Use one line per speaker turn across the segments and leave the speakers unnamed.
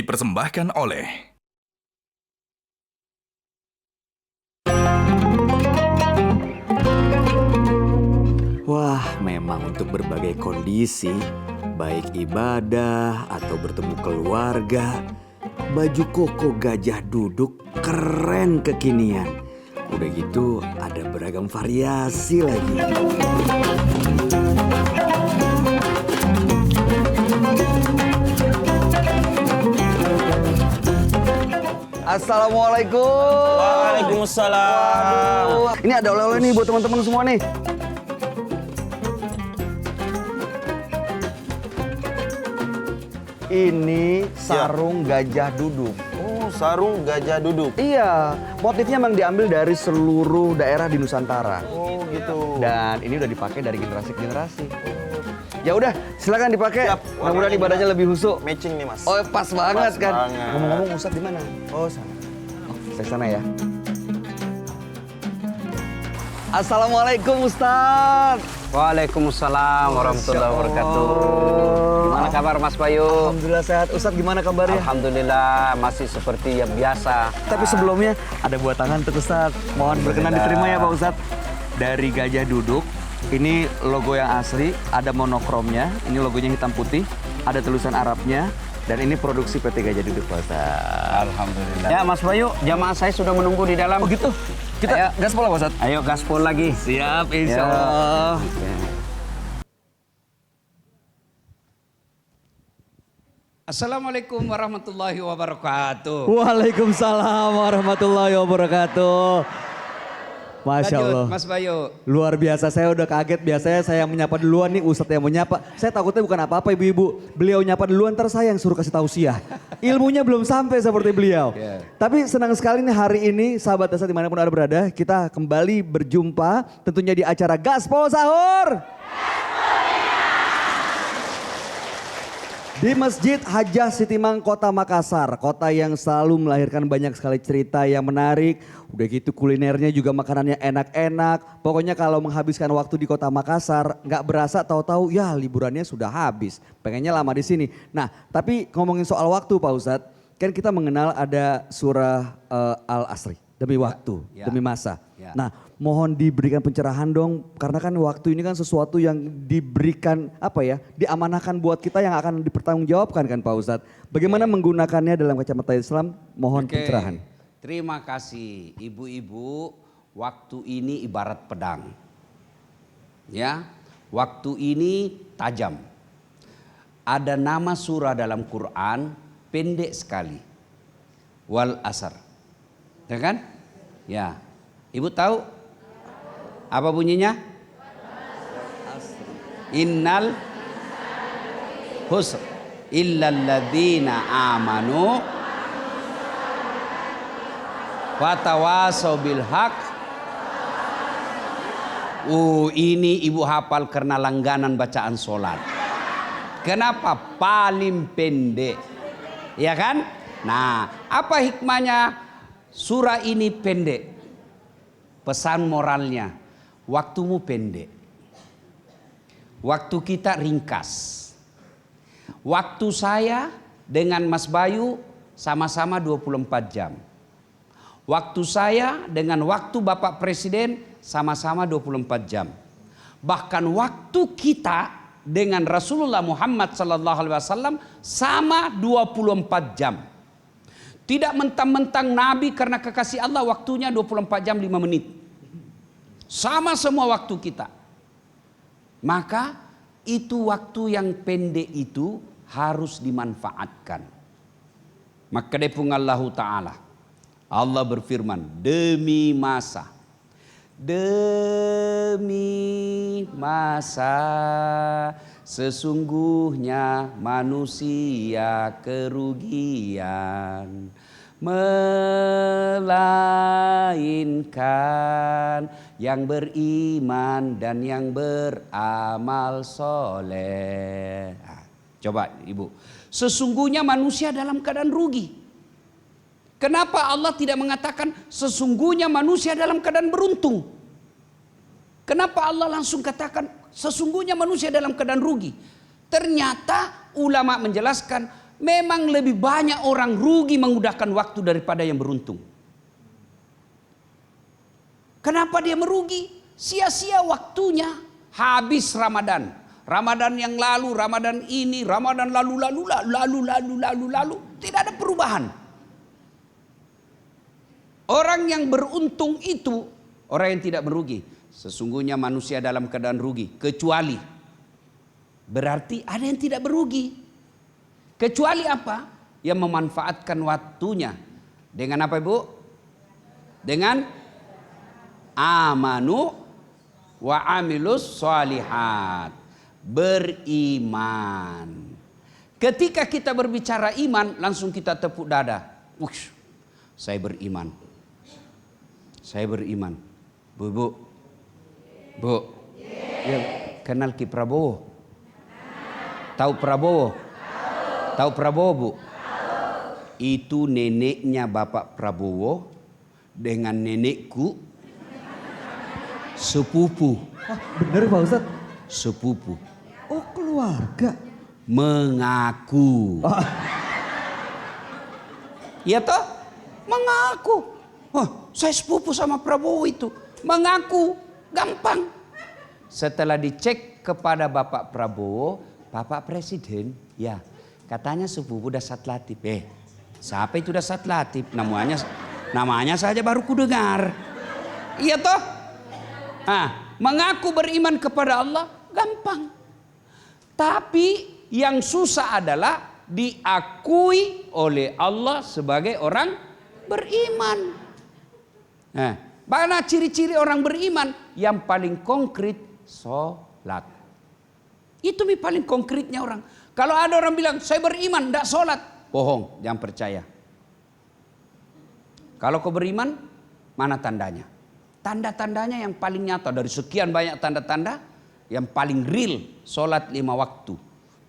dipersembahkan oleh
Wah, memang untuk berbagai kondisi, baik ibadah atau bertemu keluarga, baju koko gajah duduk keren kekinian. Udah gitu ada beragam variasi lagi.
Assalamualaikum.
Waalaikumsalam.
Waduh. Ini ada oleh-oleh nih buat teman-teman semua nih. Ini sarung gajah duduk.
Oh, sarung gajah duduk.
Iya, motifnya memang diambil dari seluruh daerah di Nusantara.
Oh, gitu.
Dan ini udah dipakai dari generasi ke generasi. Ya udah, silakan dipakai.
Siap.
Mudah-mudahan ibadahnya lebih husuk.
Matching nih, Mas.
Oh, pas banget
Pas
kan.
banget.
Ngomong-ngomong Ustadz di mana?
Oh, sana.
Saya sana ya. Assalamualaikum Ustadz.
Waalaikumsalam warahmatullahi wabarakatuh. Gimana kabar Mas Bayu?
Alhamdulillah sehat. Ustadz gimana kabarnya?
Alhamdulillah masih seperti yang biasa.
Tapi sebelumnya ada buat tangan untuk Ustadz. Mohon berkenan diterima ya Pak Ustadz. Dari gajah duduk, ini logo yang asli, ada monokromnya. Ini logonya hitam putih, ada tulisan Arabnya. Dan ini produksi PT Gajah Duduk Pak Ustadz.
Alhamdulillah. Ya Mas Bayu, jamaah saya sudah menunggu di dalam.
Oh gitu? Kita
Ayo.
gaspol Pak Ustadz?
Ayo gaspol lagi.
Siap, insya
Ya.
Allah.
Assalamualaikum warahmatullahi wabarakatuh.
Waalaikumsalam warahmatullahi wabarakatuh. Masya
Lanjut,
Allah.
Mas Bayu.
Luar biasa, saya udah kaget. Biasanya saya yang menyapa duluan nih, Ustadz yang mau nyapa. Saya takutnya bukan apa-apa ibu-ibu. Beliau nyapa duluan, ntar saya yang suruh kasih tausiah. Ilmunya belum sampai seperti beliau. Tapi senang sekali nih hari ini, sahabat Dasa dimanapun Anda berada, kita kembali berjumpa tentunya di acara Gaspol Sahur. Di Masjid Hajah Sitimang Kota Makassar, kota yang selalu melahirkan banyak sekali cerita yang menarik. Udah gitu kulinernya juga makanannya enak-enak. Pokoknya kalau menghabiskan waktu di Kota Makassar, nggak berasa tahu-tahu ya liburannya sudah habis. Pengennya lama di sini. Nah, tapi ngomongin soal waktu Pak Ustadz, kan kita mengenal ada surah Al-Asri. Demi waktu, demi masa.
Ya.
Nah, mohon diberikan pencerahan dong, karena kan waktu ini kan sesuatu yang diberikan diamanahkan buat kita yang akan dipertanggungjawabkan kan Pak Ustadz. Bagaimana menggunakannya dalam kacamata Islam? Mohon pencerahan.
Terima kasih ibu-ibu. Waktu ini ibarat pedang. Ya, waktu ini tajam. Ada nama surah dalam Quran pendek sekali. Wal asar. Ya kan? Ya. Ibu tahu apa bunyinya? Innal husr illal ladzina amanu wa tawasau bil haq. Ini ibu hafal karena langganan bacaan sholat. Kenapa? Paling pendek. Ya kan? Nah, apa hikmahnya? Surah ini pendek. Pesan moralnya, waktumu pendek. Waktu kita ringkas. Waktu saya dengan Mas Bayu sama-sama 24 jam. Waktu saya dengan waktu Bapak Presiden sama-sama 24 jam. Bahkan waktu kita dengan Rasulullah Muhammad SAW sama 24 jam. Tidak mentang-mentang Nabi karena kekasih Allah waktunya 24 jam 5 menit. Sama semua waktu kita. Maka itu waktu yang pendek itu harus dimanfaatkan. Maka depung Allah Ta'ala. Allah berfirman demi masa. Demi masa sesungguhnya manusia kerugian, melainkan yang beriman dan yang beramal soleh. Nah, coba ibu, sesungguhnya manusia dalam keadaan rugi. Kenapa Allah tidak mengatakan sesungguhnya manusia dalam keadaan beruntung? Kenapa Allah langsung katakan sesungguhnya manusia dalam keadaan rugi? Ternyata ulama menjelaskan memang lebih banyak orang rugi mengudahkan waktu daripada yang beruntung. Kenapa dia merugi? Sia-sia waktunya, habis Ramadan. Ramadan yang lalu, Ramadan ini, Ramadan lalu, tidak ada perubahan. Orang yang beruntung itu orang yang tidak merugi. Sesungguhnya manusia dalam keadaan rugi, kecuali berarti ada yang tidak merugi. Kecuali apa? Yang memanfaatkan waktunya dengan apa, Ibu? Dengan amanu wa amilus sholihat, beriman. Ketika kita berbicara iman, langsung kita tepuk dada. Wush, saya beriman. Saya beriman. Bu, ya, kenal Ki Prabowo? Tahu Prabowo? Tahu Prabowo, Bu? Itu neneknya Bapak Prabowo dengan nenekku sepupu.
Wah, bener Pak Ustadz?
Sepupu.
Oh, keluarga.
Mengaku. Iya toh? Mengaku. Wah, saya sepupu sama Prabowo itu. Mengaku. Gampang. Setelah dicek kepada Bapak Prabowo, Bapak Presiden, ya katanya sepupu Dasat Latif. Siapa itu Dasat Latif? Namanya saja baru kudengar. Iya toh? Mengaku beriman kepada Allah gampang. Tapi yang susah adalah diakui oleh Allah sebagai orang beriman. Mana ciri-ciri orang beriman? Yang paling konkret, sholat. Itu paling konkretnya orang. Kalau ada orang bilang, saya beriman, tidak sholat. Bohong, jangan percaya. Kalau kau beriman, mana tandanya? Tanda-tandanya yang paling nyata. Dari sekian banyak tanda-tanda, yang paling real, sholat 5 waktu.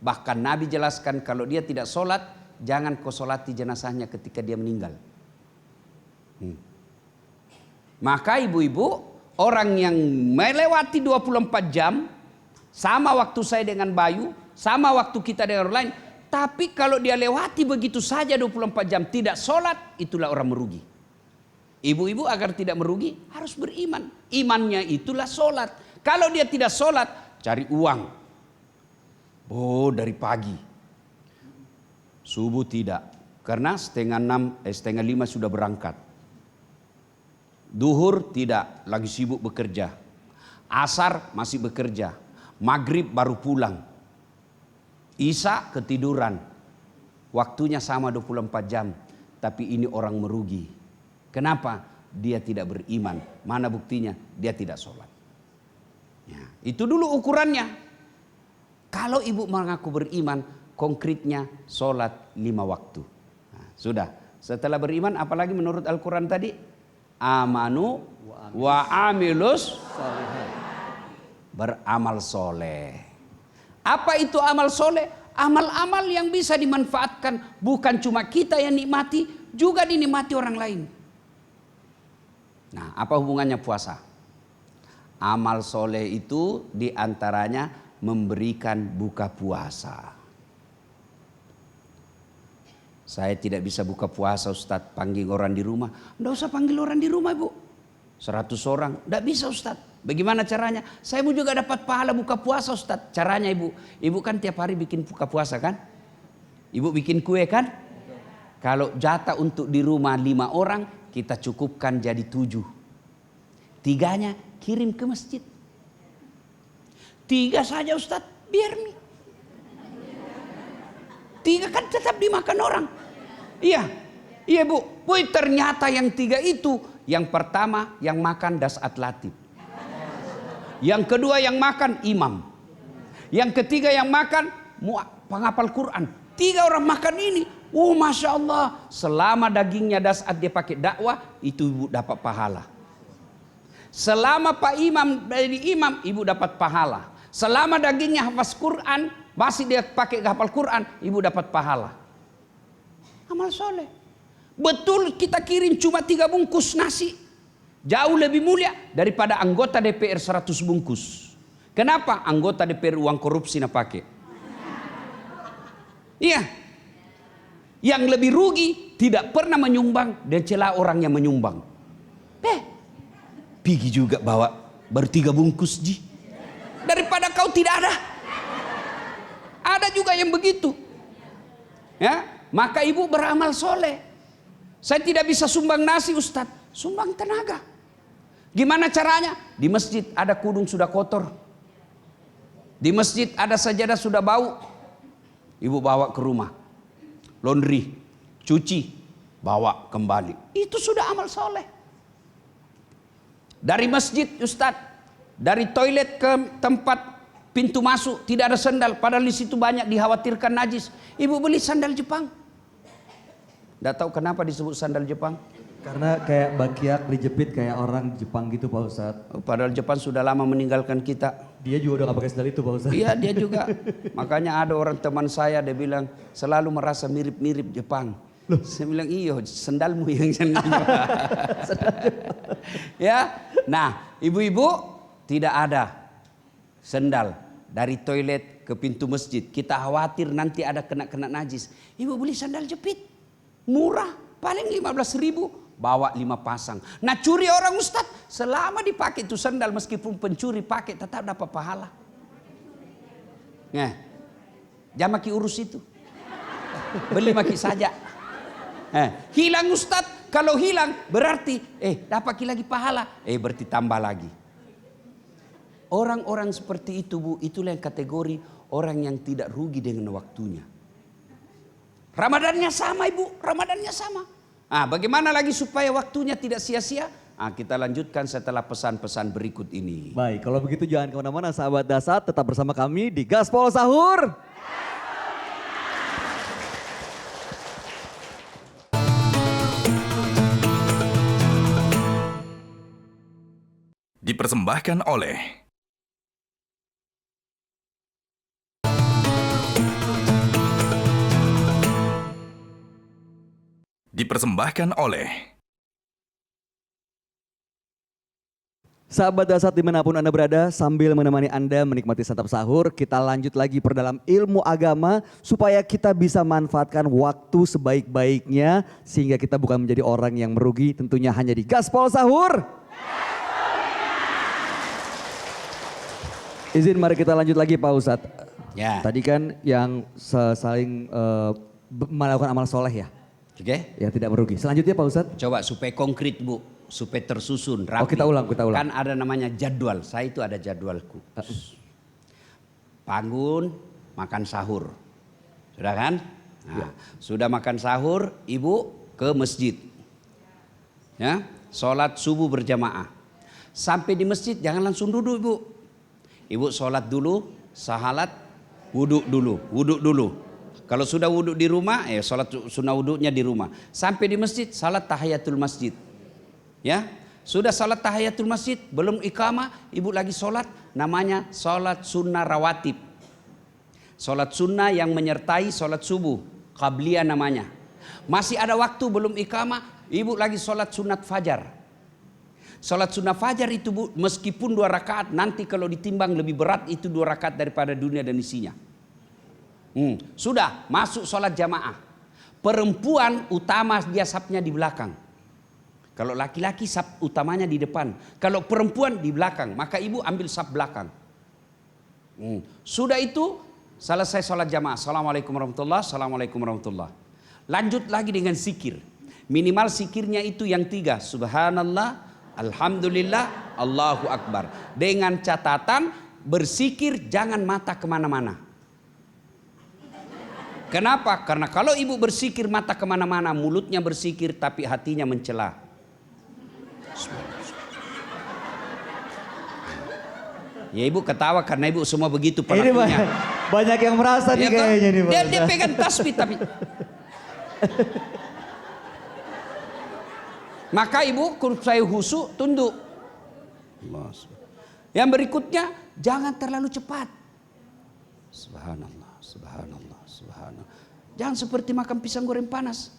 Bahkan Nabi jelaskan kalau dia tidak sholat, jangan kau sholati jenazahnya ketika dia meninggal. Maka ibu-ibu, orang yang melewati 24 jam, sama waktu saya dengan Bayu, sama waktu kita dengan orang lain. Tapi kalau dia lewati begitu saja 24 jam tidak sholat, itulah orang merugi. Ibu-ibu agar tidak merugi harus beriman. Imannya itulah sholat. Kalau dia tidak sholat, cari uang. Oh, dari pagi. Subuh tidak. Karena setengah 5 sudah berangkat. Duhur tidak, lagi sibuk bekerja. Asar masih bekerja. Maghrib baru pulang. Isya ketiduran. Waktunya sama 24 jam. Tapi ini orang merugi. Kenapa? Dia tidak beriman. Mana buktinya? Dia tidak sholat. Ya, itu dulu ukurannya. Kalau ibu mengaku beriman, konkretnya sholat 5 waktu. Nah, sudah. Setelah beriman, apalagi menurut Al-Quran tadi? Amanu wa amilus beramal soleh. Apa itu amal soleh? Amal-amal yang bisa dimanfaatkan. Bukan cuma kita yang nikmati, juga dinikmati orang lain. Nah, apa hubungannya puasa? Amal soleh itu diantaranya memberikan buka puasa. Saya tidak bisa buka puasa Ustadz, panggil orang di rumah. Tidak usah panggil orang di rumah Ibu. 100 orang, tidak bisa Ustadz. Bagaimana caranya? Saya mau juga dapat pahala buka puasa Ustadz. Caranya Ibu, Ibu kan tiap hari bikin buka puasa kan? Ibu bikin kue kan? Kalau jatah untuk di rumah 5 orang, kita cukupkan jadi 7. 3-nya kirim ke masjid. 3 saja Ustadz, biar mie. 3 kan tetap dimakan orang. Iya, iya Bu. Boy, ternyata yang 3 itu, yang pertama yang makan Dasat Latif. Yang kedua yang makan imam. Yang ketiga yang makan penghafal Quran. 3 orang makan ini. Oh Masya Allah. Selama dagingnya Dasat dia pakai dakwah, itu Ibu dapat pahala. Selama Pak Imam dari imam, Ibu dapat pahala. Selama dagingnya hafaz Quran, masih dia pakai hafal Quran, Ibu dapat pahala. Amal soleh. Betul kita kirim cuma 3 bungkus nasi. Jauh lebih mulia daripada anggota DPR 100 bungkus. Kenapa? Anggota DPR uang korupsi nak pakai. Iya. Yang lebih rugi tidak pernah menyumbang dan celah orang yang menyumbang. Pergi juga bawa bertiga bungkus ji. Daripada kau tidak ada. Ada juga yang begitu. Ya, maka ibu beramal soleh. Saya tidak bisa sumbang nasi Ustadz, sumbang tenaga. Gimana caranya? Di masjid ada kudung sudah kotor. Di masjid ada sajadah sudah bau. Ibu bawa ke rumah. Laundry, cuci, bawa kembali. Itu sudah amal soleh. Dari masjid Ustadz, dari toilet ke tempat pintu masuk tidak ada sandal, padahal di situ banyak dikhawatirkan najis. Ibu beli sandal Jepang. Tidak tahu kenapa disebut sandal Jepang.
Karena kayak bakiak dijepit kayak orang Jepang gitu Pak Ustadz.
Padahal Jepang sudah lama meninggalkan kita.
Dia juga udah gak pakai sandal itu Pak Ustadz.
Iya dia juga. Makanya ada orang teman saya dia bilang selalu merasa mirip-mirip Jepang. Loh. Saya bilang iyo sandalmu yang sandalnya. Ya, nah ibu-ibu tidak ada sandal dari toilet ke pintu masjid. Kita khawatir nanti ada kena najis. Ibu beli sandal jepit, murah, paling 15.000. Bawa 5 pasang. Nah curi orang Ustadz, selama dipakai itu sandal meskipun pencuri pakai tetap dapat pahala. Nah, jangan maki urus itu. Beli maki saja. Hilang Ustadz, kalau hilang berarti dapat lagi pahala. Berarti tambah lagi. Orang-orang seperti itu Bu, itulah yang kategori orang yang tidak rugi dengan waktunya. Ramadannya sama Ibu, Ramadannya sama. Bagaimana lagi supaya waktunya tidak sia-sia? Kita lanjutkan setelah pesan-pesan berikut ini.
Baik, kalau begitu jangan kemana-mana sahabat Dasar, tetap bersama kami di Gaspol Sahur.
Dipersembahkan oleh
Sahabat Dasar dimanapun Anda berada, sambil menemani Anda menikmati santap sahur, kita lanjut lagi perdalam ilmu agama supaya kita bisa manfaatkan waktu sebaik-baiknya sehingga kita bukan menjadi orang yang merugi, tentunya hanya di Gaspol Sahur. Izin mari kita lanjut lagi Pak Ustadz.
Ya.
Tadi kan yang saling melakukan amal soleh ya.
Oke.
Yang tidak merugi. Selanjutnya Pak Ustadz.
Coba supaya konkret Bu, supaya tersusun rapi.
Kita ulang.
Kan ada namanya jadwal, saya itu ada jadwalku. Bangun, makan sahur. Sudah kan? Nah, sudah makan sahur, ibu ke masjid. Ya, sholat subuh berjamaah. Sampai di masjid jangan langsung duduk ibu. Ibu sholat dulu, sahalat, wuduk dulu. Kalau sudah wuduk di rumah, sholat sunnah wuduknya di rumah. Sampai di masjid, salat tahiyatul masjid. Ya, sudah salat tahiyatul masjid, belum iqamah, ibu lagi sholat, namanya sholat sunnah rawatib. Sholat sunnah yang menyertai sholat subuh, qabliyah namanya. Masih ada waktu belum iqamah, ibu lagi sholat sunat fajar. Sholat sunnah fajar itu Bu, meskipun 2 rakaat, nanti kalau ditimbang lebih berat itu 2 rakaat daripada dunia dan isinya. Sudah masuk sholat jamaah. Perempuan utama dia safnya di belakang. Kalau laki-laki saf utamanya di depan. Kalau perempuan di belakang, maka ibu ambil saf belakang. Sudah itu selesai sholat jamaah. Assalamualaikum warahmatullahi wabarakatuh. Assalamualaikum warahmatullahi wabarakatuh. Lanjut lagi dengan zikir. Minimal zikirnya itu yang 3. Subhanallah, alhamdulillah, Allahu Akbar. Dengan catatan berzikir jangan mata kemana-mana. Kenapa? Karena kalau ibu berzikir mata kemana-mana, mulutnya berzikir tapi hatinya mencela. Ya ibu ketawa karena ibu semua begitu pelakunya.
Ini banyak yang merasa nih kayaknya nih.
Dia pegang tasbih tapi. Maka ibu saya husu tunduk. Yang berikutnya jangan terlalu cepat. Subhanallah, subhanallah. Jangan seperti makan pisang goreng panas.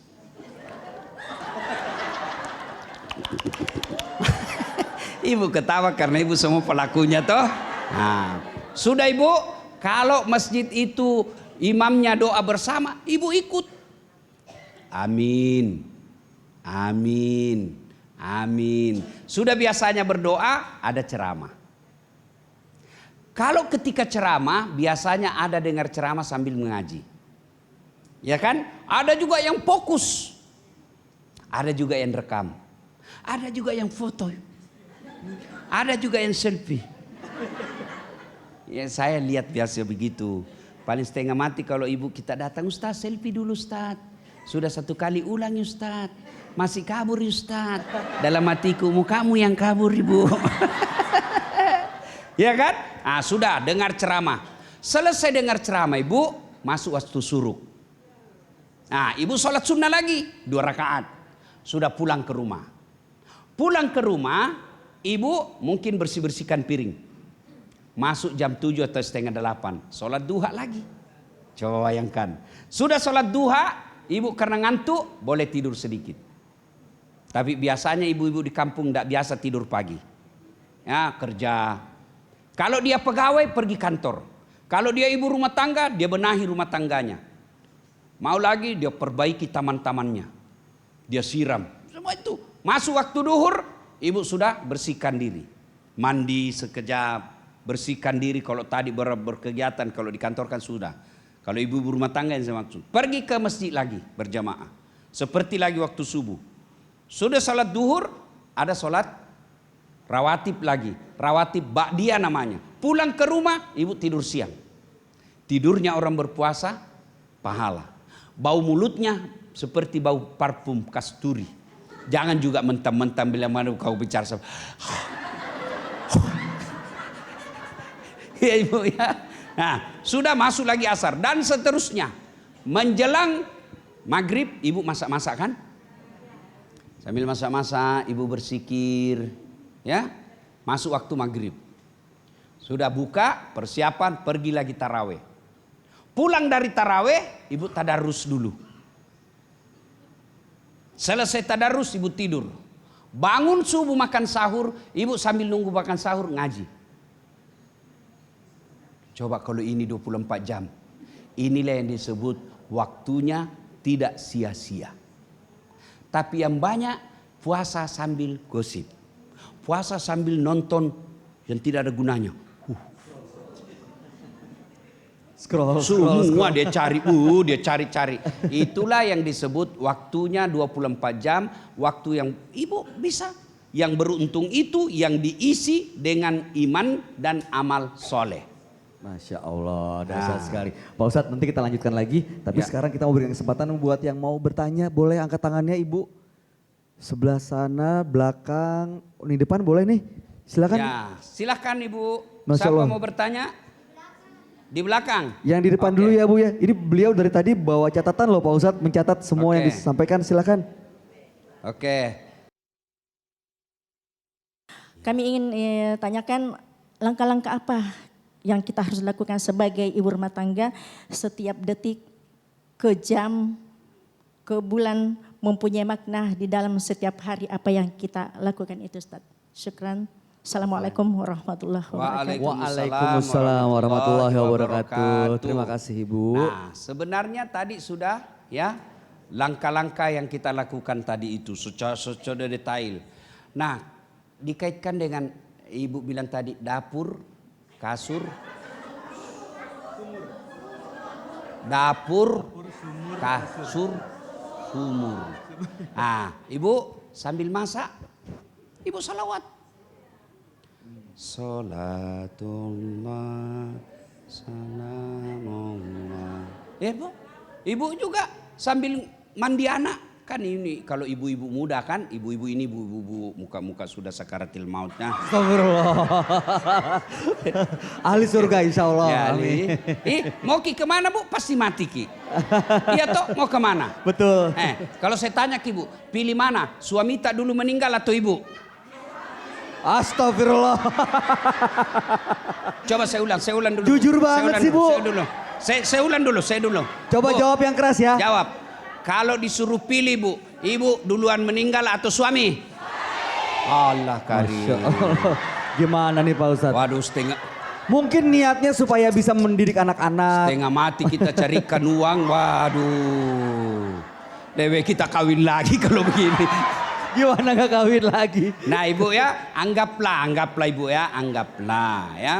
Ibu ketawa karena ibu semua pelakunya toh. Nah, sudah ibu, kalau masjid itu imamnya doa bersama, ibu ikut. Amin. Amin. Amin. Sudah biasanya berdoa, ada ceramah. Kalau ketika ceramah, biasanya ada dengar ceramah sambil mengaji. Ya kan? Ada juga yang fokus. Ada juga yang rekam. Ada juga yang foto. Ada juga yang selfie. Ya saya lihat biasa begitu. Paling setengah mati kalau ibu kita datang, Ustaz selfie dulu Ustaz. Sudah 1 kali ulang Ustaz. Masih kabur Ustaz. Dalam hatiku, kamu yang kabur ibu. Ya kan? Nah, sudah dengar ceramah. Selesai dengar ceramah ibu, masuk waktu suruh. Nah ibu sholat sunnah lagi 2 rakaat. Sudah pulang ke rumah. Pulang ke rumah, ibu mungkin bersih-bersihkan piring. Masuk jam 7 atau setengah 8. Sholat duha lagi. Coba bayangkan. Sudah sholat duha, ibu karena ngantuk boleh tidur sedikit. Tapi biasanya ibu-ibu di kampung tidak biasa tidur pagi. Ya kerja. Kalau dia pegawai pergi kantor. Kalau dia ibu rumah tangga, dia benahi rumah tangganya. Mau lagi dia perbaiki taman-tamannya. Dia siram. Semua itu. Masuk waktu duhur, ibu sudah bersihkan diri. Mandi sekejap. Bersihkan diri kalau tadi berkegiatan. Kalau di kantor kan sudah. Kalau ibu rumah tangga yang saya maksud. Pergi ke masjid lagi berjamaah. Seperti lagi waktu subuh. Sudah salat duhur, ada salat rawatib lagi. Rawatib ba'diyah namanya. Pulang ke rumah, ibu tidur siang. Tidurnya orang berpuasa, pahala. Bau mulutnya seperti bau parfum kasturi. Jangan juga mentah-mentah bila mana kau bicara sama. Ya ibu ya. Nah, sudah masuk lagi asar dan seterusnya. Menjelang maghrib ibu masak-masak kan? Sambil masak-masak ibu bersikir. Ya, masuk waktu maghrib. Sudah buka, persiapan, pergi lagi taraweh. Pulang dari taraweh, ibu tadarus dulu. Selesai tadarus, ibu tidur. Bangun subuh makan sahur, ibu sambil nunggu makan sahur ngaji. Coba kalau ini 24 jam. Inilah yang disebut waktunya tidak sia-sia. Tapi yang banyak puasa sambil gosip. Puasa sambil nonton yang tidak ada gunanya. Semua dia cari, dia cari-cari. Itulah yang disebut waktunya 24 jam. Waktu yang ibu bisa. Yang beruntung itu yang diisi dengan iman dan amal soleh.
Masya Allah, dahsyat sekali. Pak Ustadz nanti kita lanjutkan lagi. Tapi sekarang kita mau berikan kesempatan buat yang mau bertanya. Boleh angkat tangannya ibu. Sebelah sana, belakang, di depan boleh nih. Silakan.
Ya, silakan ibu.
Masya
Siapa
Allah.
mau bertanya? Di belakang.
Yang di depan dulu ya Bu ya. Ini beliau dari tadi bawa catatan loh Pak Ustadz. Mencatat semua yang disampaikan, silakan.
Oke.
Kami ingin tanyakan langkah-langkah apa yang kita harus lakukan sebagai ibu rumah tangga setiap detik, ke jam, ke bulan mempunyai makna di dalam setiap hari apa yang kita lakukan itu Ustaz. Syukran. Assalamualaikum warahmatullahi wabarakatuh.
Waalaikumsalam warahmatullahi wabarakatuh. Terima kasih Ibu.
Nah, sebenarnya tadi sudah ya langkah-langkah yang kita lakukan tadi itu secara detail. Nah, dikaitkan dengan Ibu bilang tadi dapur, kasur, dapur, kasur, sumur. Nah, Ibu sambil masak, Ibu salawat. Salatullah, salamullah. Ya Bu, Ibu juga sambil mandi anak. Kan ini kalau ibu-ibu muda kan, ibu-ibu ini ibu-ibu muka-muka sudah sakaratil mautnya.
Astagfirullah. Ahli surga insya Allah.
Ya,
Amin.
Mau Ki kemana Bu? Pasti mati Ki. Iya toh mau kemana?
Betul.
Kalau saya tanya Ki Bu, pilih mana? Suami tak dulu meninggal atau ibu?
Astagfirullah.
Coba saya ulang dulu.
Jujur banget sih, Bu.
Saya ulang dulu.
Coba
Bu,
jawab yang keras ya.
jawab. Kalau disuruh pilih Bu, ibu duluan meninggal atau suami? Allah karim.
Gimana nih Pak Ustadz?
Waduh setengah
Mungkin niatnya supaya bisa mendidik anak-anak.
mati kita carikan uang. Waduh. Lebih kita kawin lagi kalau begini.
Gimana gak kawin lagi?
Nah ibu ya, anggaplah ibu ya, anggaplah ya.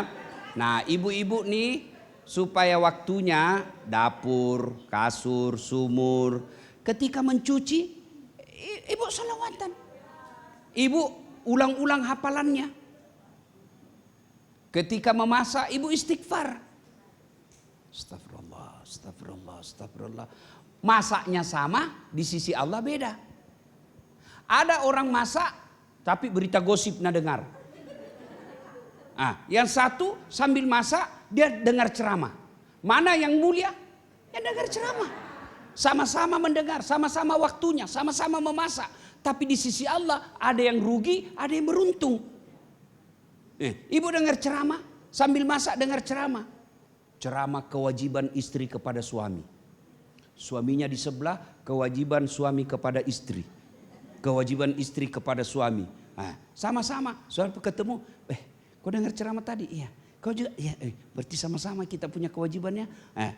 Nah ibu-ibu nih supaya waktunya dapur, kasur, sumur, ketika mencuci, ibu salawatan. Ibu ulang-ulang hafalannya. Ketika memasak, ibu istighfar. Astagfirullah, astagfirullah, astagfirullah. Masaknya sama, di sisi Allah beda. Ada orang masak, tapi berita gosip nah dengar. Yang satu sambil masak, dia dengar ceramah. Mana yang mulia? Yang dengar ceramah. Sama-sama mendengar, sama-sama waktunya, sama-sama memasak. Tapi di sisi Allah ada yang rugi, ada yang beruntung. Ibu dengar ceramah, sambil masak dengar ceramah. Ceramah kewajiban istri kepada suami. Suaminya di sebelah, kewajiban suami kepada istri. Kewajiban istri kepada suami. Sama-sama, suami ketemu, kau dengar ceramah tadi? Iya. Kau juga, iya. Berarti sama-sama kita punya kewajibannya.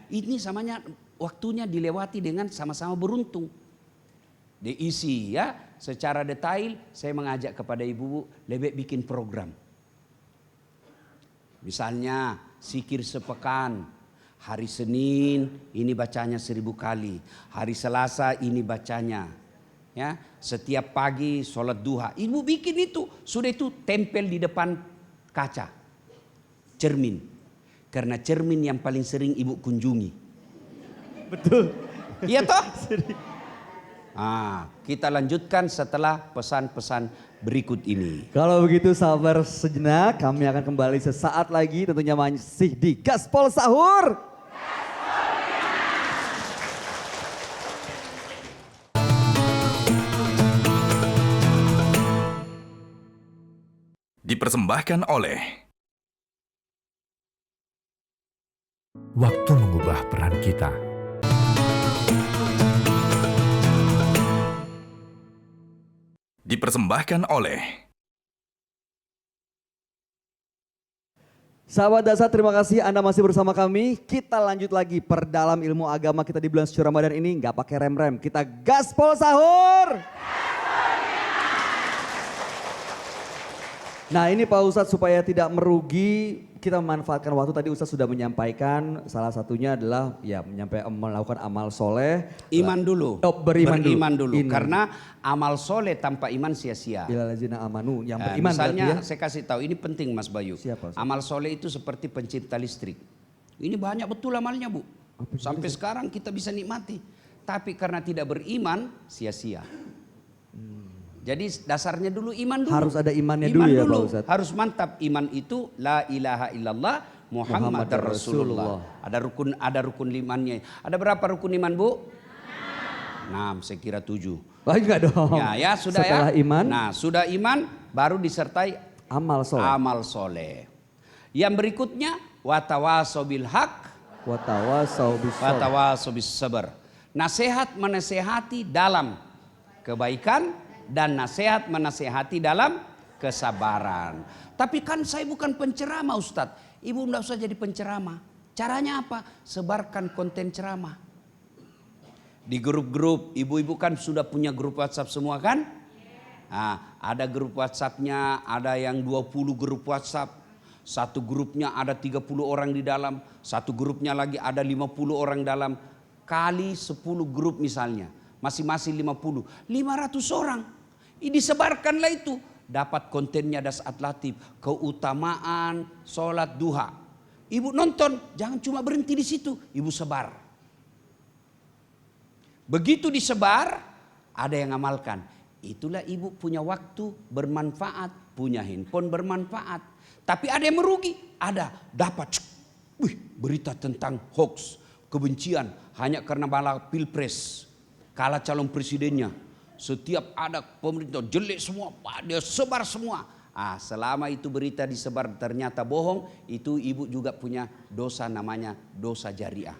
Ini samanya waktunya dilewati dengan sama-sama beruntung. Diisi ya, secara detail saya mengajak kepada ibu-ibu lebih bikin program. Misalnya zikir sepekan, hari Senin ini bacanya 1000 kali, hari Selasa ini bacanya. Ya, setiap pagi sholat duha. Ibu bikin itu, sudah itu tempel di depan kaca, cermin. Karena cermin yang paling sering ibu kunjungi.
Betul.
Iya toh? Kita lanjutkan setelah pesan-pesan berikut ini.
Kalau begitu sabar sejenak, kami akan kembali sesaat lagi tentunya masih di Gaspol Sahur.
Dipersembahkan oleh Waktu Mengubah Peran Kita. Dipersembahkan oleh
Sahabat Dasar, terima kasih Anda masih bersama kami. Kita lanjut lagi perdalam ilmu agama kita di bulan suci Ramadan ini. Gak pakai rem-rem, kita gaspol sahur. Nah ini Pak Ustadz supaya tidak merugi, kita memanfaatkan waktu. Tadi Ustadz sudah menyampaikan salah satunya adalah ya melakukan amal soleh.
Iman dulu.
Beriman
dulu. Karena amal soleh tanpa iman sia-sia.
Illallazina amanu, yang beriman
misalnya
ya.
saya kasih tahu, ini penting Mas Bayu.
Siapa, Ustaz?
Amal soleh itu seperti pencipta listrik. Ini banyak betul amalnya Bu. Sampai sekarang kita bisa nikmati. Tapi karena tidak beriman, sia-sia. Jadi dasarnya dulu iman dulu.
Harus ada imannya dulu ya Pak Ustadz.
Harus mantap iman itu la ilaha illallah Muhammad Rasulullah. Ada rukun imannya. Ada berapa rukun iman Bu? 6, saya kira 7.
Oh enggak dong.
Ya sudah
setelah
ya.
iman.
Nah sudah iman baru disertai
amal soleh.
Amal soleh. Yang berikutnya watawasau bil haq. Watawasau bis sabar. Nasihat menasehati dalam kebaikan dan nasihat menasehati dalam kesabaran. Tapi kan saya bukan penceramah Ustadz. Ibu tidak usah jadi penceramah. Caranya apa? Sebarkan konten ceramah. Di grup-grup, ibu-ibu kan sudah punya grup WhatsApp semua kan? Nah, ada grup WhatsAppnya, ada yang 20 grup WhatsApp. Satu grupnya ada 30 orang di dalam. Satu grupnya lagi ada 50 orang dalam. Kali 10 grup misalnya. Masing-masing 50. 500 orang. Disebarkanlah itu. Dapat kontennya Dasat Latif. Keutamaan sholat duha. Ibu nonton, jangan cuma berhenti di situ. Ibu sebar. Begitu disebar, ada yang amalkan. Itulah ibu punya waktu bermanfaat. Punya handphone bermanfaat. Tapi ada yang merugi. Ada, dapat. Berita tentang hoax. Kebencian. Hanya karena malah pilpres. Kalah calon presidennya. Setiap ada pemerintah jelek semua, dia sebar semua. Selama itu berita disebar ternyata bohong, itu ibu juga punya dosa namanya dosa jariah.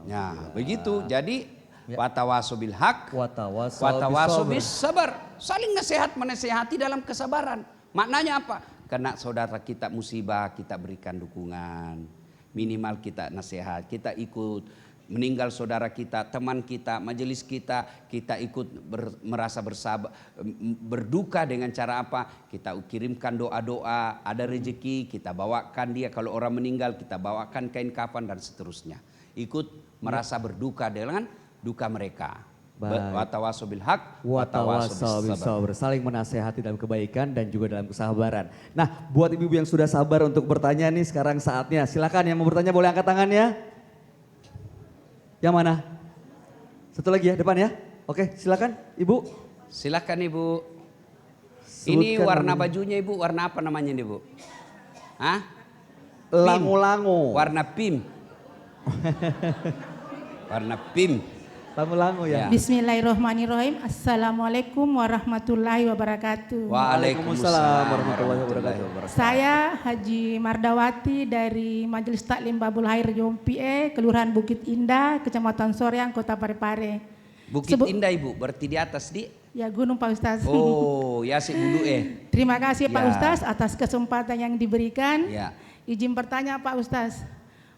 Ya, begitu. Jadi watawasau bil haq, watawasau bis sabar. Saling nasihat menasehati dalam kesabaran. Maknanya apa? Karena saudara kita musibah, kita berikan dukungan. Minimal kita nasihat, kita ikut meninggal saudara kita, teman kita, majelis kita, kita ikut merasa berduka dengan cara apa? Kita kirimkan doa-doa, ada rezeki, kita bawakan dia. Kalau orang meninggal, kita bawakan kain kafan dan seterusnya. Ikut merasa berduka dengan duka mereka. Watawaso bil haq,
Watawaso bis sabr. Saling menasehati dalam kebaikan dan juga dalam kesabaran. Nah, buat ibu-ibu yang sudah sabar untuk bertanya nih, sekarang saatnya. Silakan yang mau bertanya boleh angkat tangannya. Yang mana? Satu lagi ya, depan ya. Oke, silakan Ibu.
Silakan Ibu.
Sebutkan
Ini warna
namanya.
bajunya Ibu, warna apa namanya nih Bu? Hah?
Lango-lango.
Warna pim. Warna pim.
Lango-lango ya.
Ya.
Bismillahirrahmanirrahim. Assalamualaikum warahmatullahi wabarakatuh.
Waalaikumsalam warahmatullahi wabarakatuh.
Saya Haji Mardawati dari Majelis Taklim Babul Hair Jompie, Kelurahan Bukit Indah, Kecamatan Soreang, Kota Parepare.
Bukit Indah Ibu, berarti di atas di?
Ya, Gunung Pak Ustaz.
Oh, ya si bulu
Terima kasih Pak
Ya.
Ustaz atas kesempatan yang diberikan.
Ya.
Izin bertanya Pak Ustaz,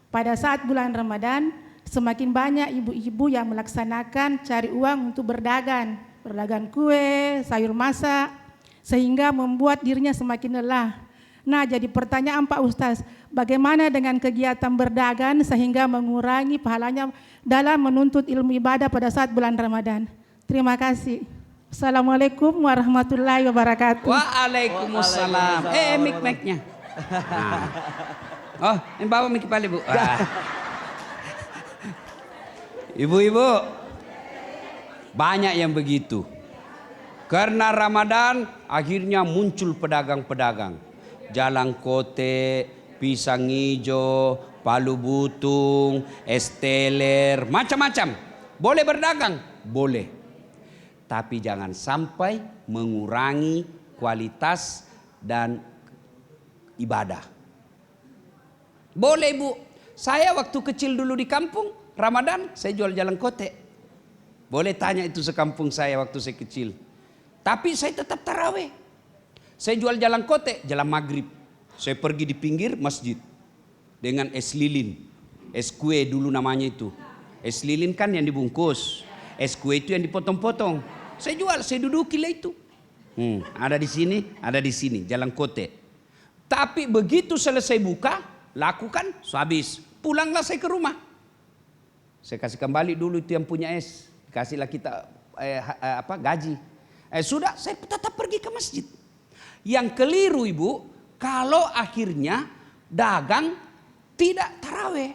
pada saat bulan Ramadan semakin banyak ibu-ibu yang melaksanakan cari uang untuk berdagang kue, sayur masak, sehingga membuat dirinya semakin lelah. Nah, jadi pertanyaan Pak Ustaz, bagaimana dengan kegiatan berdagang sehingga mengurangi pahalanya dalam menuntut ilmu ibadah pada saat bulan Ramadan? Terima kasih. Assalamualaikum warahmatullahi wabarakatuh.
Waalaikumsalam. Mic-nya. Nah. Oh, ini bawa mic balik Bu. Ibu-ibu, banyak yang begitu. Karena Ramadan akhirnya muncul pedagang-pedagang. Jalan kote, pisang hijau, palu butung, es teler, macam-macam. Boleh berdagang? Boleh. Tapi jangan sampai mengurangi kualitas dan ibadah. Boleh Bu. Saya waktu kecil dulu di kampung, Ramadan saya jual jalan kote. Boleh tanya itu sekampung saya waktu saya kecil. Tapi saya tetap taraweh. Saya jual jalan kote, jalan maghrib. Saya pergi di pinggir masjid. Dengan es lilin. Es kue dulu namanya itu. Es lilin kan yang dibungkus. Es kue itu yang dipotong-potong. Saya jual, saya dudukilah itu. Ada di sini, ada di sini, jalan kote. Tapi begitu selesai buka, lakukan, habis. Pulanglah saya ke rumah. Saya kasih kembali dulu itu yang punya es. Kasihlah kita gaji. Sudah, saya tetap pergi ke masjid. Yang keliru Ibu, kalau akhirnya dagang tidak taraweh.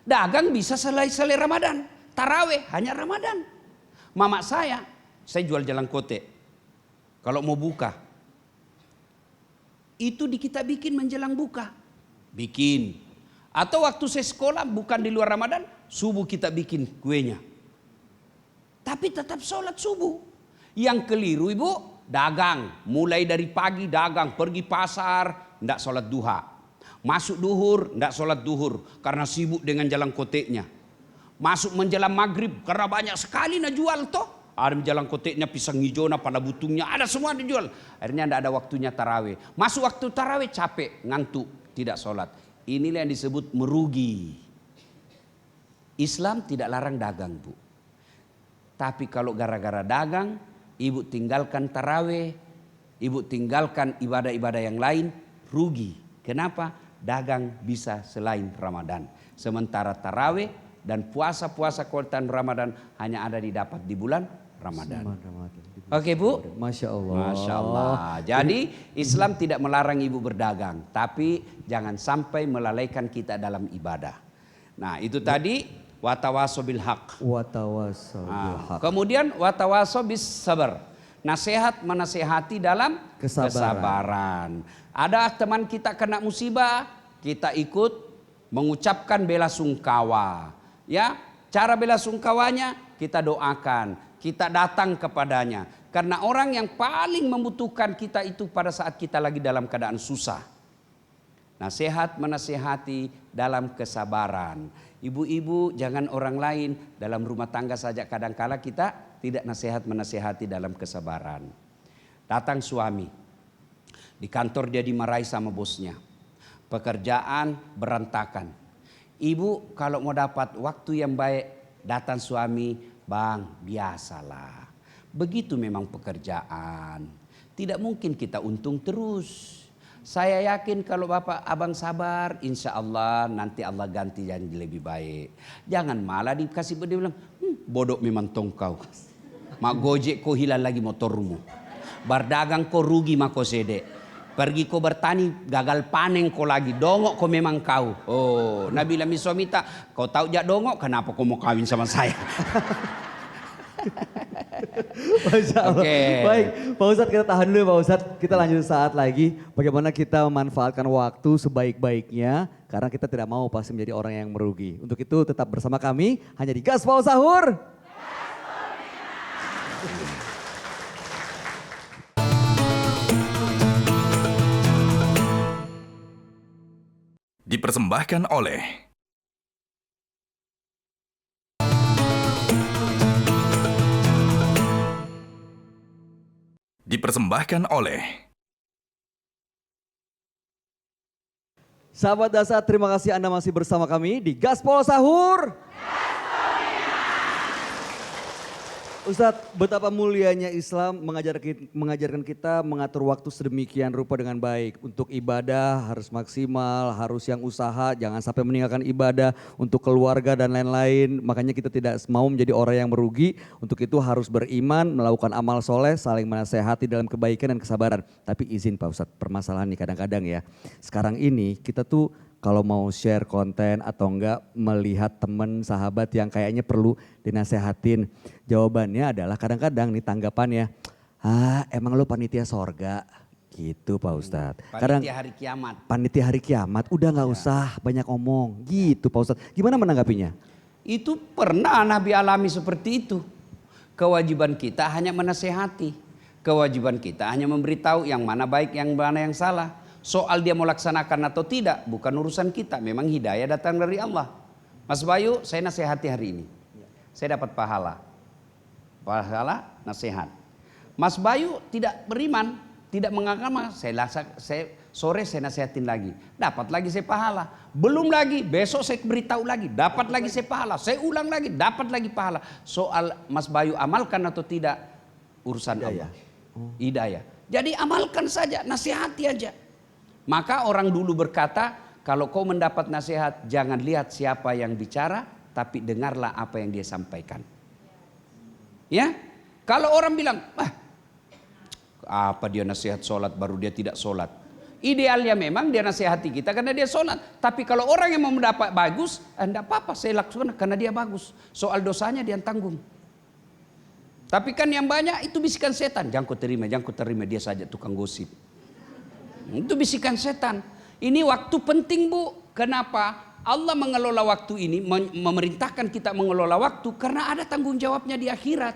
Dagang bisa selesai Ramadan. Taraweh hanya Ramadan. Mama saya jual jalan kote. Kalau mau buka. Itu kita bikin menjelang buka. Bikin. Atau waktu saya sekolah bukan di luar Ramadan, subuh kita bikin kuenya. Tapi tetap sholat subuh. Yang keliru Ibu, dagang. Mulai dari pagi dagang, pergi pasar, enggak sholat duha. Masuk duhur, enggak sholat duhur. Karena sibuk dengan jalan koteknya. Masuk menjelang maghrib, karena banyak sekali nak jual toh. Ada jalan koteknya, pisang hijau, pada butungnya, ada semua dijual. Akhirnya enggak ada waktunya tarawih. Masuk waktu tarawih capek, ngantuk, tidak sholat. Inilah yang disebut merugi. Islam tidak larang dagang Bu. Tapi kalau gara-gara dagang, ibu tinggalkan taraweh, ibu tinggalkan ibadah-ibadah yang lain, rugi. Kenapa? Dagang bisa selain Ramadan. Sementara taraweh dan puasa-puasa kualitas Ramadan hanya ada didapat di bulan Ramadan. Oke Bu?
Masya Allah.
Masya Allah. Jadi Islam tidak melarang ibu berdagang. Tapi jangan sampai melalaikan kita dalam ibadah. Nah itu tadi watawaso bil haq.
Watawaso bil haq.
Kemudian watawaso bis sabar. Nasihat menasehati dalam kesabaran. Ada teman kita kena musibah, kita ikut mengucapkan bela sungkawa. Ya, cara bela sungkawanya kita doakan, kita datang kepadanya. Karena orang yang paling membutuhkan kita itu pada saat kita lagi dalam keadaan susah. Nasihat menasehati dalam kesabaran. Ibu-ibu jangan orang lain, dalam rumah tangga saja kadangkala kita tidak nasihat menasehati dalam kesabaran. Datang suami, di kantor dia dimarahi sama bosnya. Pekerjaan berantakan. Ibu kalau mau dapat waktu yang baik, datang suami, bang biasalah. Begitu memang pekerjaan. Tidak mungkin kita untung terus. Saya yakin kalau bapak abang sabar, insya Allah nanti Allah ganti yang lebih baik. Jangan malah dikasih dia bilang, bodoh memang tongkau. Mak gojek kau hilang lagi motormu. Berdagang kau rugi mak kau sedek. Pergi kau bertani gagal panen kau lagi. Dongok kau memang kau. Oh, Nabi Lami Somita, kau tahu jak dongok kenapa kau mau kawin sama saya?
Masya Allah.
Oke.
Baik, Pak Ustadz kita tahan dulu ya Pak Ustadz. Kita lanjut saat lagi. Bagaimana kita memanfaatkan waktu sebaik-baiknya. Karena kita tidak mau pasti menjadi orang yang merugi. Untuk itu tetap bersama kami hanya di Gaspol Sahur.
Dipersembahkan oleh
Sahabat Dasar, terima kasih Anda masih bersama kami di Gaspol Sahur. Ustadz, betapa mulianya Islam mengajarkan kita mengatur waktu sedemikian rupa dengan baik. Untuk ibadah harus maksimal, harus yang usaha, jangan sampai meninggalkan ibadah. Untuk keluarga dan lain-lain, makanya kita tidak mau menjadi orang yang merugi. Untuk itu harus beriman, melakukan amal soleh, saling menasehati dalam kebaikan dan kesabaran. Tapi izin Pak Ustadz, permasalahan nih kadang-kadang ya. Sekarang ini kita tuh kalau mau share konten atau enggak melihat teman sahabat yang kayaknya perlu dinasehatin. Jawabannya adalah kadang-kadang nih tanggapannya, emang lo panitia sorga gitu Pak Ustadz.
Panitia hari kiamat.
Panitia hari kiamat udah nggak usah banyak omong gitu Pak Ustadz. Gimana menanggapinya?
Itu pernah Nabi alami seperti itu. Kewajiban kita hanya menasehati. Kewajiban kita hanya memberitahu yang mana baik, yang mana yang salah. Soal dia mau laksanakan atau tidak bukan urusan kita. Memang hidayah datang dari Allah. Mas Bayu, saya nasihati hari ini. Saya dapat pahala. Pahala nasihat. Mas Bayu tidak beriman, tidak mengagama. Saya sore saya nasihatin lagi. Dapat lagi saya pahala. Belum lagi, besok saya beritahu lagi. Dapat lagi saya pahala. Saya ulang lagi, dapat lagi pahala. Soal Mas Bayu amalkan atau tidak urusan Allah. Hidayah. Jadi amalkan saja, nasihati aja. Maka orang dulu berkata, kalau kau mendapat nasihat, jangan lihat siapa yang bicara, tapi dengarlah apa yang dia sampaikan. Ya, kalau orang bilang, apa dia nasihat sholat baru dia tidak sholat. Idealnya memang dia nasihati kita karena dia sholat. Tapi kalau orang yang mau mendapat bagus, enggak apa-apa saya lakukan karena dia bagus. Soal dosanya dia tanggung. Tapi kan yang banyak itu bisikan setan. Jangan kau terima, dia saja tukang gosip. Itu bisikan setan. Ini waktu penting Bu. Kenapa? Allah mengelola waktu ini, memerintahkan kita mengelola waktu karena ada tanggung jawabnya di akhirat.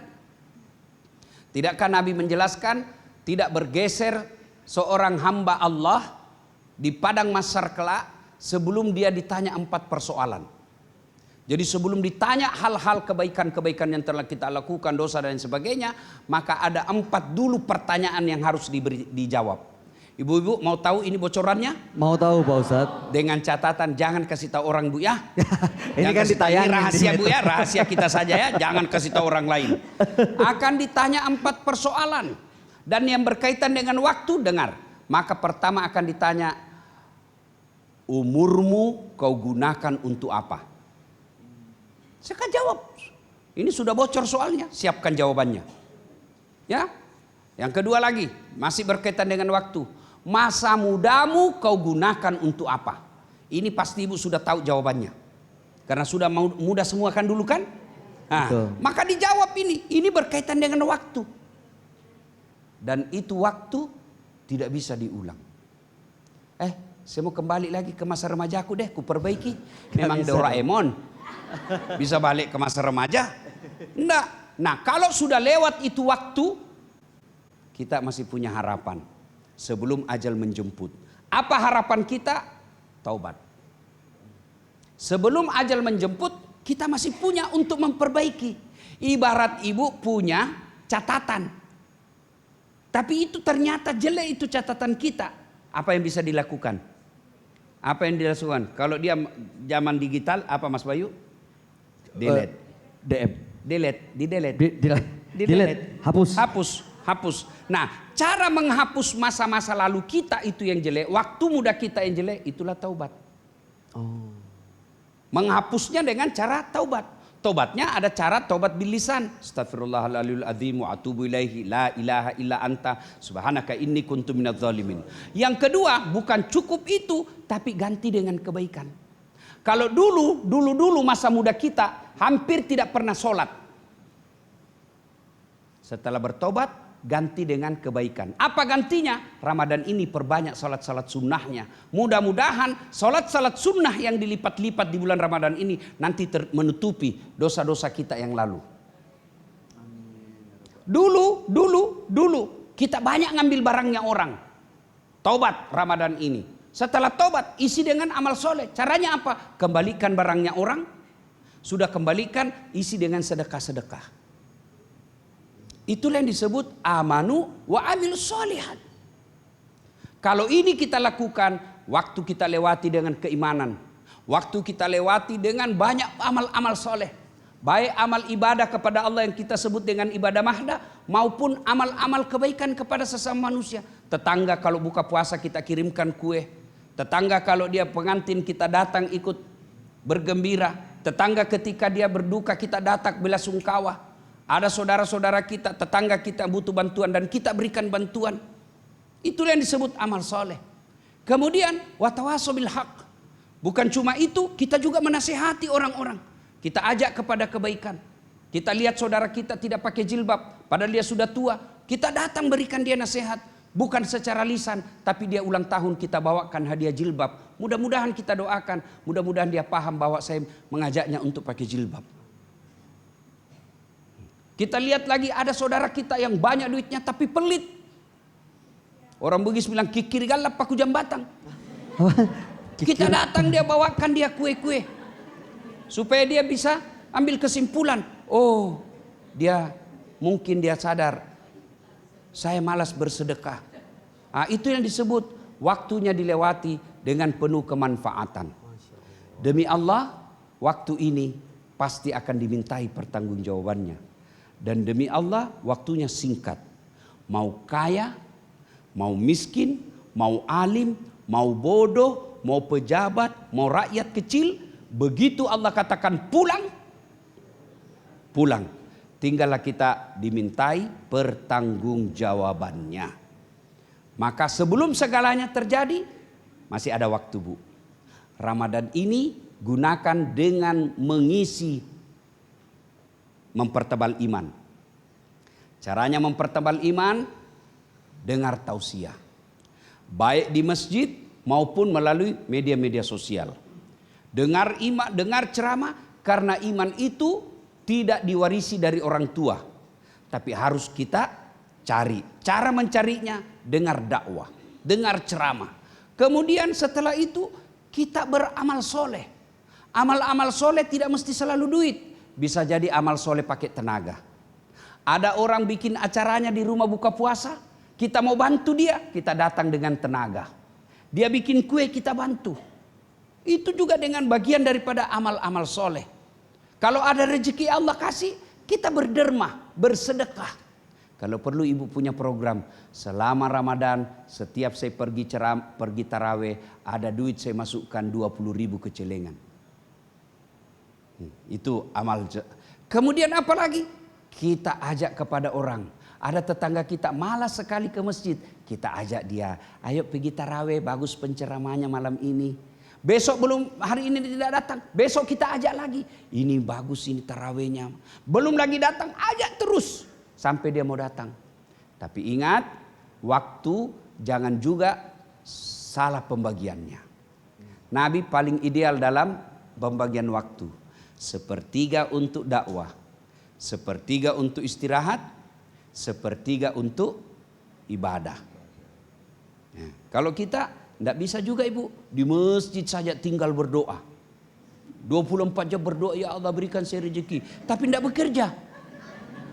Tidakkah Nabi menjelaskan tidak bergeser seorang hamba Allah di padang mahsyar kelak sebelum dia ditanya 4 persoalan. Jadi sebelum ditanya hal-hal kebaikan-kebaikan yang telah kita lakukan, dosa dan sebagainya, maka ada 4 dulu pertanyaan yang harus dijawab. Ibu-ibu mau tahu ini bocorannya?
Mau tahu Pak Ustadz?
Dengan catatan jangan kasih tahu orang Bu ya.
Ini kan ditayangin.
Rahasia Bu ya, rahasia kita saja ya. Jangan kasih tahu orang lain. Akan ditanya 4 persoalan. Dan yang berkaitan dengan waktu dengar. Maka pertama akan ditanya, umurmu kau gunakan untuk apa? Saya akan jawab. Ini sudah bocor soalnya, siapkan jawabannya. Ya. Yang kedua lagi, masih berkaitan dengan waktu. Masa mudamu kau gunakan untuk apa? Ini pasti ibu sudah tahu jawabannya. Karena sudah muda semua kan dulu kan? Nah, maka dijawab ini berkaitan dengan waktu. Dan itu waktu tidak bisa diulang. Saya mau kembali lagi ke masa remajaku deh, ku perbaiki. Memang Doraemon bisa balik ke masa remaja? Enggak. Nah, kalau sudah lewat itu waktu, kita masih punya harapan sebelum ajal menjemput. Apa harapan kita? Taubat. Sebelum ajal menjemput, kita masih punya untuk memperbaiki. Ibarat ibu punya catatan. Tapi itu ternyata jelek itu catatan kita. Apa yang bisa dilakukan? Apa yang dilakukan? Kalau dia zaman digital apa Mas Bayu? Delete.
DM.
Delete,
Delete.
Hapus. Nah, cara menghapus masa-masa lalu kita itu yang jelek, waktu muda kita yang jelek, itulah taubat. Menghapusnya dengan cara taubat. Taubatnya ada cara taubat bil lisan. Astaghfirullahaladzim wa atubu ilaihi la ilaha illa anta subhanaka inni kuntu minadz zalimin. Yang kedua, bukan cukup itu, tapi ganti dengan kebaikan. Kalau dulu masa muda kita hampir tidak pernah sholat. Setelah bertobat, ganti dengan kebaikan. Apa gantinya? Ramadan ini perbanyak salat-salat sunnahnya. Mudah-mudahan salat-salat sunnah yang dilipat-lipat di bulan Ramadan ini nanti menutupi dosa-dosa kita yang lalu. Dulu kita banyak ngambil barangnya orang. Taubat Ramadan ini. Setelah taubat isi dengan amal soleh. Caranya apa? Kembalikan barangnya orang. Sudah kembalikan, isi dengan sedekah-sedekah. Itulah yang disebut amanu wa amilus sholihat. Kalau ini kita lakukan, waktu kita lewati dengan keimanan, waktu kita lewati dengan banyak amal-amal soleh, baik amal ibadah kepada Allah yang kita sebut dengan ibadah mahdah, maupun amal-amal kebaikan kepada sesama manusia. Tetangga kalau buka puasa kita kirimkan kue, tetangga kalau dia pengantin kita datang ikut bergembira, tetangga ketika dia berduka kita datang bela sungkawa. Ada saudara-saudara kita, tetangga kita butuh bantuan dan kita berikan bantuan. Itulah yang disebut amal soleh. Kemudian watawasau bil haq. Bukan cuma itu, kita juga menasihati orang-orang. Kita ajak kepada kebaikan. Kita lihat saudara kita tidak pakai jilbab, padahal dia sudah tua. Kita datang berikan dia nasihat. Bukan secara lisan, tapi dia ulang tahun kita bawakan hadiah jilbab. Mudah-mudahan kita doakan, mudah-mudahan dia paham bahwa saya mengajaknya untuk pakai jilbab. Kita lihat lagi ada saudara kita yang banyak duitnya tapi pelit. Orang Bugis bilang kikir galap paku jambatan. Kita datang dia bawakan dia kue-kue. Supaya dia bisa ambil kesimpulan. Oh mungkin dia sadar. Saya malas bersedekah. Nah, itu yang disebut waktunya dilewati dengan penuh kemanfaatan. Demi Allah waktu ini pasti akan dimintai pertanggungjawabannya. Dan demi Allah waktunya singkat. Mau kaya, mau miskin, mau alim, mau bodoh, mau pejabat, mau rakyat kecil. Begitu Allah katakan pulang. Tinggallah kita dimintai pertanggungjawabannya. Maka sebelum segalanya terjadi masih ada waktu Bu. Ramadan ini gunakan dengan mempertebal iman. Caranya mempertebal iman, dengar tausiah. Baik di masjid maupun melalui media-media sosial. Dengar ceramah karena iman itu tidak diwarisi dari orang tua. Tapi harus kita cari. Cara mencarinya dengar dakwah, dengar ceramah. Kemudian setelah itu kita beramal soleh. Amal-amal soleh tidak mesti selalu duit. Bisa jadi amal soleh pakai tenaga. Ada orang bikin acaranya di rumah buka puasa. Kita mau bantu dia, kita datang dengan tenaga. Dia bikin kue, kita bantu. Itu juga dengan bagian daripada amal-amal soleh. Kalau ada rezeki Allah kasih, kita berderma, bersedekah. Kalau perlu ibu punya program. Selama Ramadan, setiap saya pergi taraweh, ada duit saya masukkan 20.000 ke celengan. Itu amal. Kemudian apa lagi? Kita ajak kepada orang. Ada tetangga kita malas sekali ke masjid. Kita ajak dia. Ayo pergi taraweh, bagus penceramahnya malam ini. Besok hari ini tidak datang. Besok kita ajak lagi. Ini bagus ini tarawehnya. Belum lagi datang, ajak terus. Sampai dia mau datang. Tapi ingat, waktu jangan juga salah pembagiannya. Nabi paling ideal dalam pembagian waktu. 1/3 untuk dakwah, 1/3 untuk istirahat, 1/3 untuk ibadah. Nah, kalau kita tidak bisa juga ibu di masjid saja tinggal berdoa, 24 jam berdoa ya Allah berikan saya rezeki, tapi tidak bekerja,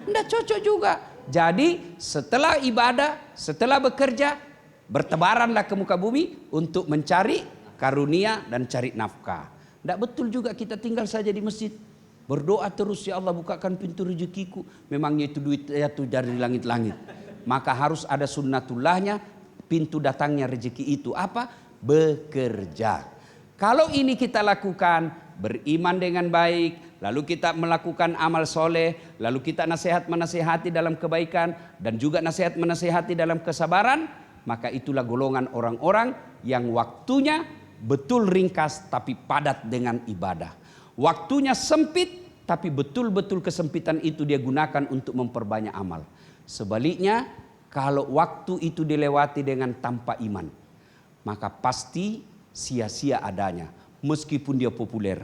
tidak cocok juga. Jadi setelah ibadah, setelah bekerja, bertebaranlah ke muka bumi untuk mencari karunia dan cari nafkah. Tidak betul juga kita tinggal saja di masjid. Berdoa terus, ya Allah bukakan pintu rezekiku. Memangnya itu duit jatuh dari langit-langit. Maka harus ada sunnatullahnya, pintu datangnya rezeki itu apa? Bekerja. Kalau ini kita lakukan, beriman dengan baik, lalu kita melakukan amal soleh, lalu kita nasihat menasihati dalam kebaikan, dan juga nasihat menasihati dalam kesabaran, maka itulah golongan orang-orang yang waktunya betul ringkas tapi padat dengan ibadah. Waktunya sempit tapi betul-betul kesempitan itu dia gunakan untuk memperbanyak amal. Sebaliknya kalau waktu itu dilewati dengan tanpa iman, maka pasti sia-sia adanya. Meskipun dia populer,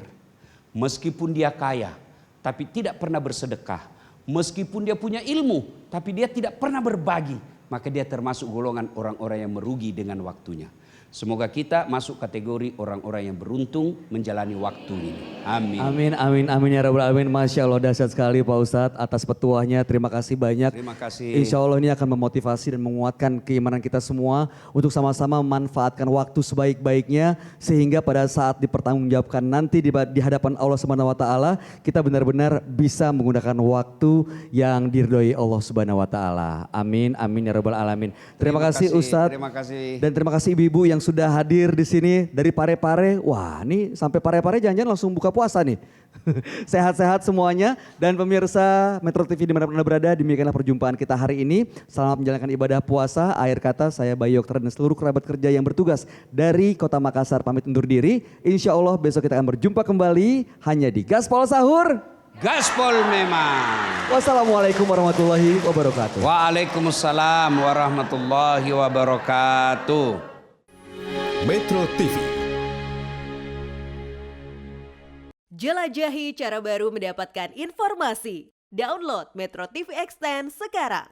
meskipun dia kaya, tapi tidak pernah bersedekah. Meskipun dia punya ilmu, tapi dia tidak pernah berbagi, maka dia termasuk golongan orang-orang yang merugi dengan waktunya. Semoga kita masuk kategori orang-orang yang beruntung menjalani waktu ini. Amin.
Amin, amin, amin ya Rabbal Alamin. Masya Allah dahsyat sekali Pak Ustadz atas petuahnya. Terima kasih banyak.
Terima kasih.
Insya Allah ini akan memotivasi dan menguatkan keimanan kita semua untuk sama-sama memanfaatkan waktu sebaik-baiknya sehingga pada saat dipertanggungjawabkan nanti di hadapan Allah Subhanahu wa taala kita benar-benar bisa menggunakan waktu yang diridhoi Allah Subhanahu wa taala. Amin, amin ya Rabbal Alamin. Terima kasih Ustadz.
Terima kasih.
Dan terima kasih ibu-ibu yang sudah hadir di sini dari Parepare. Wah, ini sampai Parepare jangan-jangan langsung buka puasa nih. Sehat-sehat semuanya dan pemirsa Metro TV dimanapun Anda berada, demikianlah perjumpaan kita hari ini. Selamat menjalankan ibadah puasa. Akhir kata saya Bayu Oktar dan seluruh kerabat kerja yang bertugas dari Kota Makassar pamit undur diri. Insya Allah besok kita akan berjumpa kembali hanya di Gaspol Sahur.
Gaspol memang.
Wassalamualaikum warahmatullahi wabarakatuh.
Waalaikumsalam warahmatullahi wabarakatuh.
Metro TV.
Jelajahi cara baru mendapatkan informasi. Download Metro TV Extend sekarang.